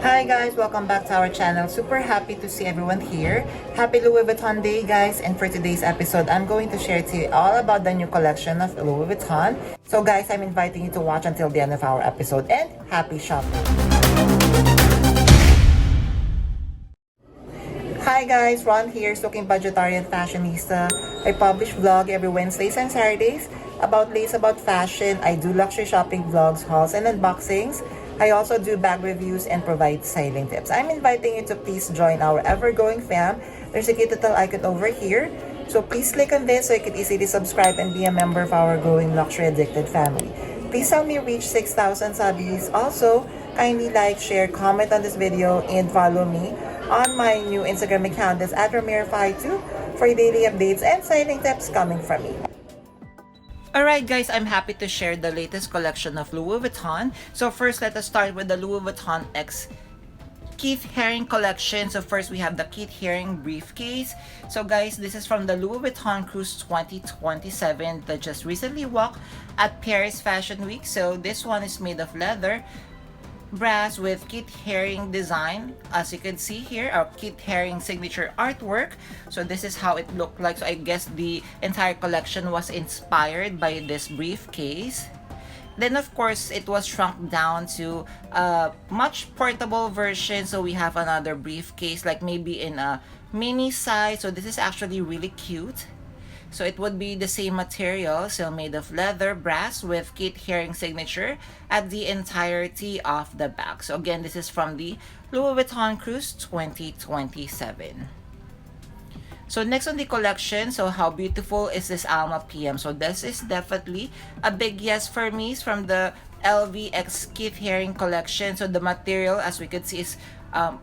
Hi guys, welcome back to our channel. Super happy to see everyone here. Happy Louis Vuitton Day guys, and for today's episode, I'm going to share to you all about the new collection of Louis Vuitton. So guys, I'm inviting you to watch until the end of our episode, and happy shopping! Hi guys, Ron here, Looking Budgetarian Fashionista. I publish vlog every Wednesdays and Saturdays about lace, about fashion. I do luxury shopping vlogs, hauls, and unboxings. I also do bag reviews and provide styling tips. I'm inviting you to please join our ever-growing fam. There's a cute little icon over here. So please click on this so you can easily subscribe and be a member of our growing luxury addicted family. Please help me reach 6,000 subbies. Also, kindly like, share, comment on this video, and follow me on my new Instagram account. That's at Ramir52 for daily updates and styling tips coming from me. Alright guys, I'm happy to share the latest collection of Louis Vuitton. So first, let us start with the Louis Vuitton X KEITH Haring Collection. So first, we have the KEITH Haring briefcase. So guys, this is from the Louis Vuitton Cruise 2027 that just recently walked at Paris Fashion Week. So this one is made of leather, brass with KEITH Haring design, as you can see here, our KEITH Haring signature artwork. So this is how it looked like. So I guess the entire collection was inspired by this briefcase. Then of course, it was shrunk down to a much portable version. So we have another briefcase, like maybe in a mini size. So this is actually really cute. So it would be the same material, so made of leather, brass with KEITH Haring signature at the entirety of the bag. So again, this is from the Louis Vuitton Cruise 2027. So next on the collection, so how beautiful is this Alma PM? So this is definitely a big yes for me. It's from the LV X KEITH Haring Collection. So the material, as we could see, is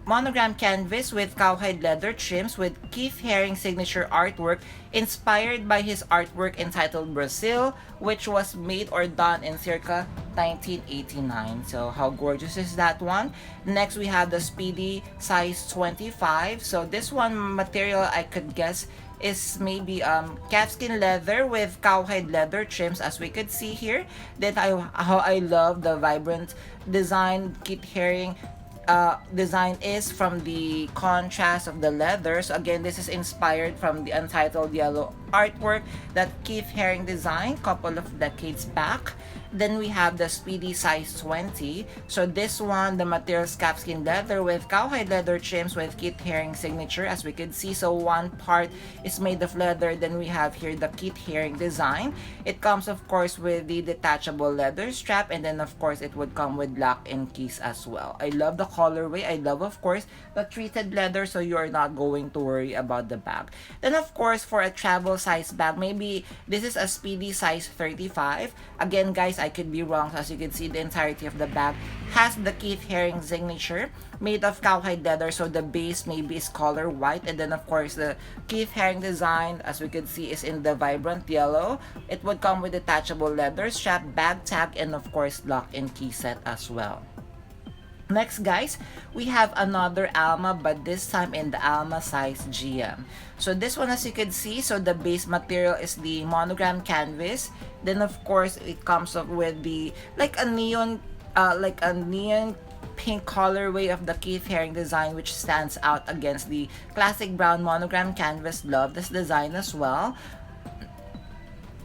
monogram canvas with cowhide leather trims with KEITH Haring signature artwork inspired by his artwork entitled Brazil, which was made or done in circa 1989. So how gorgeous is that one? Next, we have the Speedy size 25. So this one material, I could guess, is maybe calfskin leather with cowhide leather trims, as we could see here. Then how I love the vibrant design KEITH Haring design is from the contrast of the leather. So again, this is inspired from the untitled yellow artwork that KEITH Haring designed couple of decades back. Then we have the Speedy size 20. So this one, the material is calfskin leather with cowhide leather trims with KEITH Haring signature, as we can see. So one part is made of leather. Then we have here the KEITH Haring design. It comes of course with the detachable leather strap, and then of course it would come with lock and keys as well. I love the colorway. I love of course the treated leather, so you are not going to worry about the bag. Then of course, for a travel size bag, maybe this is a Speedy size 35. Again guys, I could be wrong. As you can see, the entirety of the bag has the KEITH Haring signature made of cowhide leather. So the base maybe is color white, and then of course the KEITH Haring design, as we can see, is in the vibrant yellow. It would come with detachable leather strap, bag tag, and of course lock and key set as well. Next guys, we have another Alma, but this time in the Alma size GM. So this one, as you can see, so the base material is the monogram canvas. Then of course it comes up with the like a neon pink colorway of the KEITH Haring design, which stands out against the classic brown monogram canvas. Love this design as well.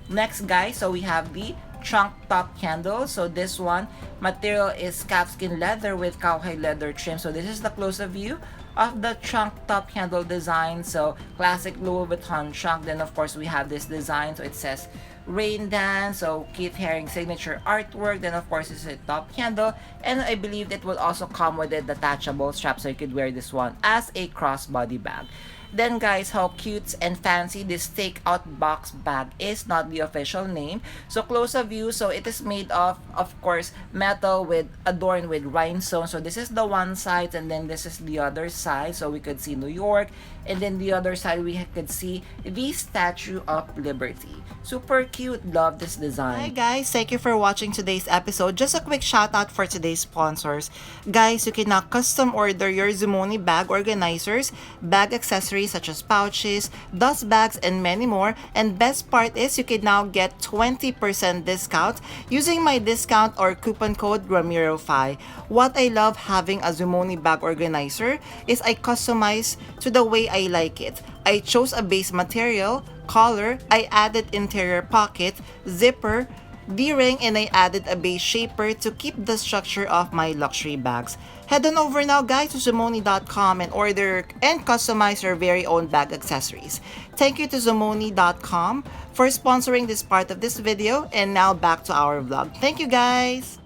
Next guys, so we have the trunk top handle. So this one material is calfskin leather with cowhide leather trim. So this is the close-up view of the trunk top handle design. So classic Louis Vuitton trunk. Then of course we have this design, so it says Rain Dance, so KEITH Haring signature artwork. Then of course it's a top handle, and I believe it will also come with a detachable strap, so you could wear this one as a crossbody bag. Then guys, how cute and fancy this takeout box bag is, not the official name. So close-up view, so it is made of course metal with adorned with rhinestones. So this is the one side, and then this is the other side. So we could see New York, and then the other side we could see the Statue of Liberty. Super cute. Love this design. Hi guys, thank you for watching today's episode. Just a quick shout out for today's sponsors. Guys, you can now custom order your Zumoni bag organizers, bag accessories such as pouches, dust bags, and many more. And best part is you can now get 20% discount using my discount or coupon code Ramiro5. What I love having a Zumoni bag organizer is I customize to the way I like it. I chose a base material, collar, I added interior pocket, zipper, D-ring, and I added a base shaper to keep the structure of my luxury bags. Head on over now guys to Zumoni.com and order and customize your very own bag accessories. Thank you to Zumoni.com for sponsoring this part of this video, and now back to our vlog. Thank you guys!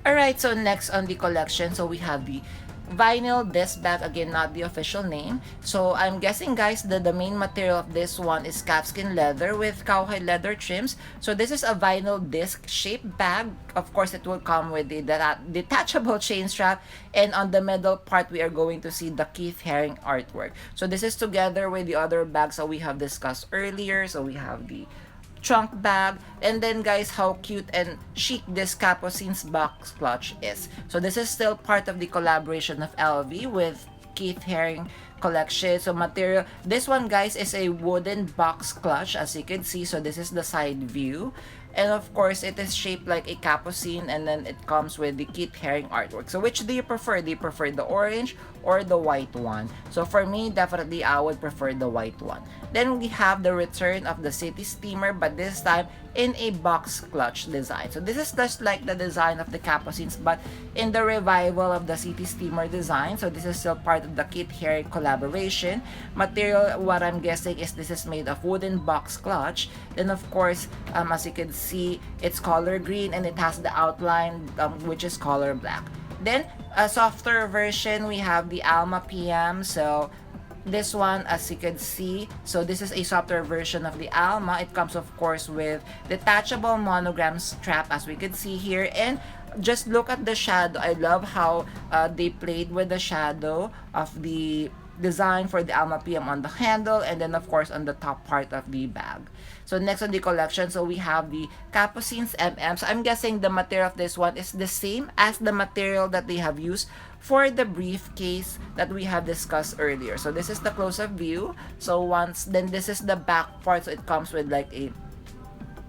Alright, so next on the collection, so we have the vinyl disc bag, again not the official name. So I'm guessing guys that the main material of this one is calfskin leather with cowhide leather trims. So this is a vinyl disc shaped bag. Of course it will come with the detachable chain strap, and on the middle part we are going to see the Keith Haring artwork. So this is together with the other bags that we have discussed earlier. So we have the trunk bag, and then guys, how cute and chic this Capucin's box clutch is. So this is still part of the collaboration of LV with KEITH Haring Collection. So material, this one guys is a wooden box clutch, as you can see. So this is the side view, and of course it is shaped like a capucine, and then it comes with the KEITH Haring artwork. So which do you prefer? Do you prefer the orange or the white one? So for me, definitely I would prefer the white one. Then we have the return of the city steamer, but this time in a box clutch design. So this is just like the design of the capucines, but in the revival of the city steamer design. So this is still part of the KEITH Haring collaboration. Material, what I'm guessing is this is made of wooden box clutch. Then of course, as you can see, it's color green, and it has the outline which is color black. Then a softer version, we have the Alma PM. So this one, as you can see, so this is a softer version of the Alma. It comes of course with detachable monogram strap, as we can see here, and just look at the shadow. I love how they played with the shadow of the design for the Alma PM on the handle, and then of course on the top part of the bag. So next on the collection, so we have the Capucines MM. So I'm guessing the material of this one is the same as the material that they have used for the briefcase that we have discussed earlier. So this is the close-up view. So then this is the back part. So it comes with like a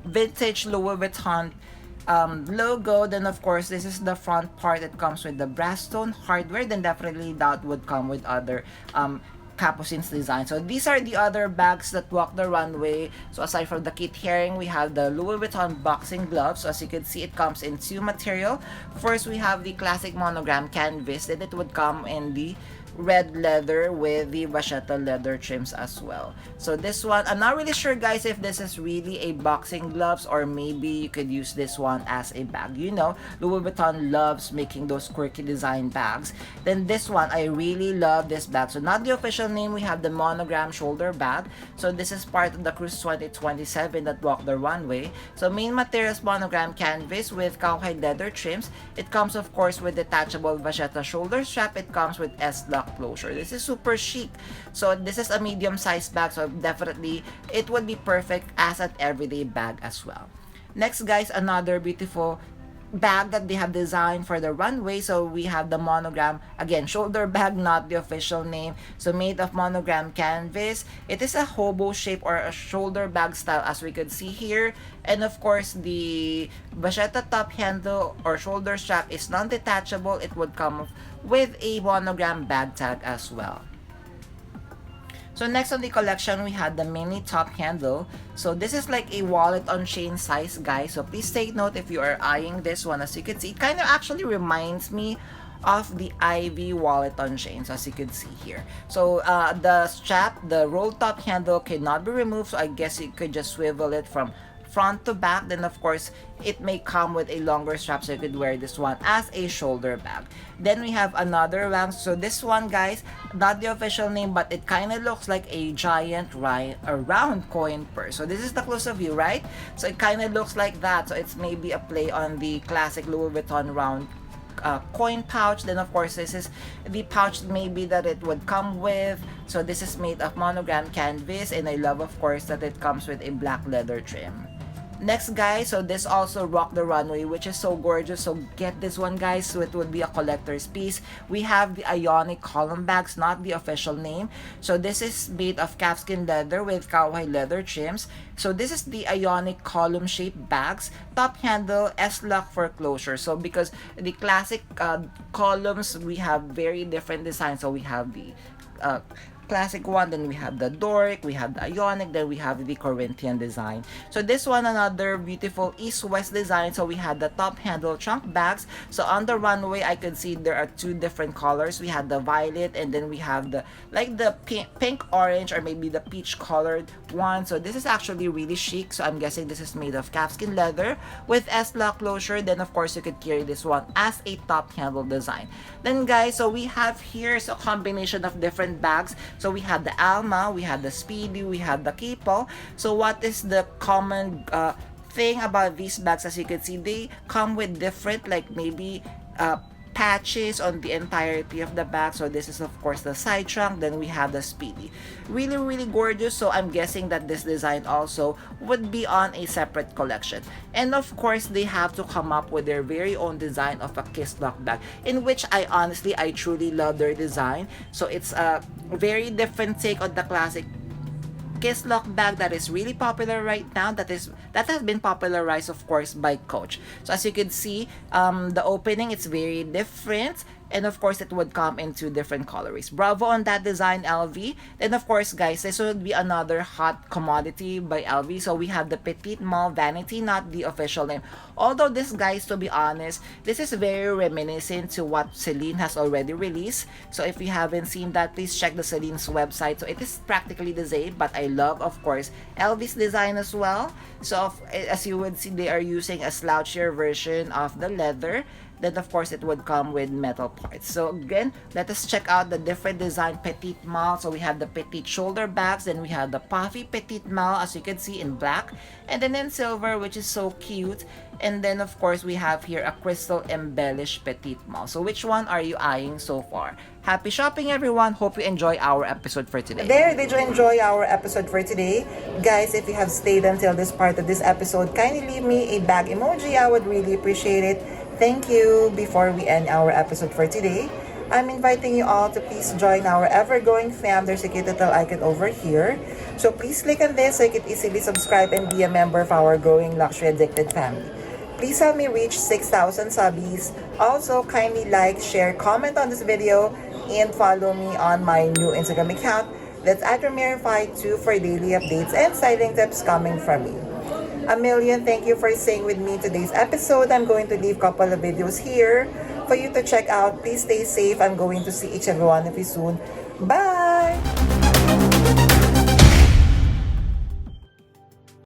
vintage Louis Vuitton logo. Then of course this is the front part. It comes with the brass stone hardware. Then definitely that would come with other Capucin's design. So these are the other bags that walk the runway. So aside from the KEITH Haring, we have the Louis Vuitton boxing gloves. So as you can see, it comes in two material. First, we have the classic monogram canvas, then it would come in the red leather with the vachetta leather trims as well. So this one, I'm not really sure guys if this is really a boxing gloves, or maybe you could use this one as a bag. You know, Louis Vuitton loves making those quirky design bags. Then this one, I really love this bag. So not the official name, we have the monogram shoulder bag. So this is part of the Cruise 2027 that walked the runway. So main materials monogram canvas with cowhide leather trims. It comes of course with detachable vachetta shoulder strap. It comes with S-lock closure. This is super chic. So this is a medium-sized bag, so definitely it would be perfect as an everyday bag as well. Next guys, another beautiful bag that they have designed for the runway. So we have the monogram, again shoulder bag, not the official name. So made of monogram canvas. It is a hobo shape or a shoulder bag style, as we could see here. And of course the vachetta top handle or shoulder strap is non-detachable. It would come with a monogram bag tag as well. So next on the collection, we had the mini top handle. So this is like a wallet on chain size, guys. So please take note if you are eyeing this one. As you can see, it kind of actually reminds me of the Ivy wallet on chain, so as you can see here. So the strap, the roll top handle cannot be removed. So I guess you could just swivel it from front to back. Then of course it may come with a longer strap, so you could wear this one as a shoulder bag. Then we have another one. So this one, guys, not the official name, but it kind of looks like a giant round coin purse. So this is the close-up view, right? So it kind of looks like that. So it's maybe a play on the classic Louis Vuitton round coin pouch. Then of course this is the pouch maybe that it would come with. So this is made of monogram canvas, and I love of course that it comes with a black leather trim. Next guys, so this also rocked the runway, which is so gorgeous. So get this one guys, so it would be a collector's piece. We have the Ionic column bags, not the official name. So this is made of calfskin leather with cowhide leather trims. So this is the Ionic column shaped bags, top handle, S-lock for closure. So because the classic columns, we have very different designs. So we have the classic one, then we have the Doric, we have the Ionic, then we have the Corinthian design. So this one, another beautiful east-west design. So we had the top handle trunk bags. So on the runway, I could see there are two different colors. We had the violet, and then we have the like the pink orange, or maybe the peach colored one. So this is actually really chic. So I'm guessing this is made of calfskin leather with S-lock closure. Then of course you could carry this one as a top handle design. Then guys, so we have here a combination of different bags. So we have the Alma, we have the Speedy, we have the Kipo. So what is the common thing about these bags? As you can see, they come with different, like maybe patches on the entirety of the bag. So this is of course the side trunk, then we have the Speedy. Really gorgeous. So I'm guessing that this design also would be on a separate collection. And of course they have to come up with their very own design of a kiss lock bag, in which I truly love their design. So it's a very different take on the classic kiss lock bag that is really popular right now, that has been popularized of course by Coach. So as you can see, the opening, it's very different, and of course it would come in two different colorways. Bravo on that design, LV. Then of course guys, this would be another hot commodity by LV. So we have the Petite Malle Vanity, not the official name. Although this guys, to be honest, this is very reminiscent to what Celine has already released. So if you haven't seen that, please check the Celine's website. So it is practically the same, but I love of course LV's design as well. So as you would see, they are using a slouchier version of the leather. Then of course it would come with metal parts. So again, let us check out the different design Petite Malle. So we have the petite shoulder bags, then we have the puffy Petite Malle, as you can see, in black, and then in silver, which is so cute. And then of course we have here a crystal embellished Petite Malle. So which one are you eyeing so far? Happy shopping everyone. Hope you enjoy our episode for today. There, did you enjoy our episode for today? Guys, if you have stayed until this part of this episode, kindly leave me a bag emoji. I would really appreciate it. Thank you. Before we end our episode for today, I'm inviting you all to please join our ever-growing fam. There's a cute little icon over here. So please click on this so you can easily subscribe and be a member of our growing luxury addicted family. Please help me reach 6,000 subbies. Also, kindly like, share, comment on this video, and follow me on my new Instagram account. That's @Ramiro52 for daily updates and styling tips coming from me. A million thank you for staying with me today's episode. I'm going to leave a couple of videos here for you to check out. Please stay safe. I'm going to see each and every one of you soon. Bye!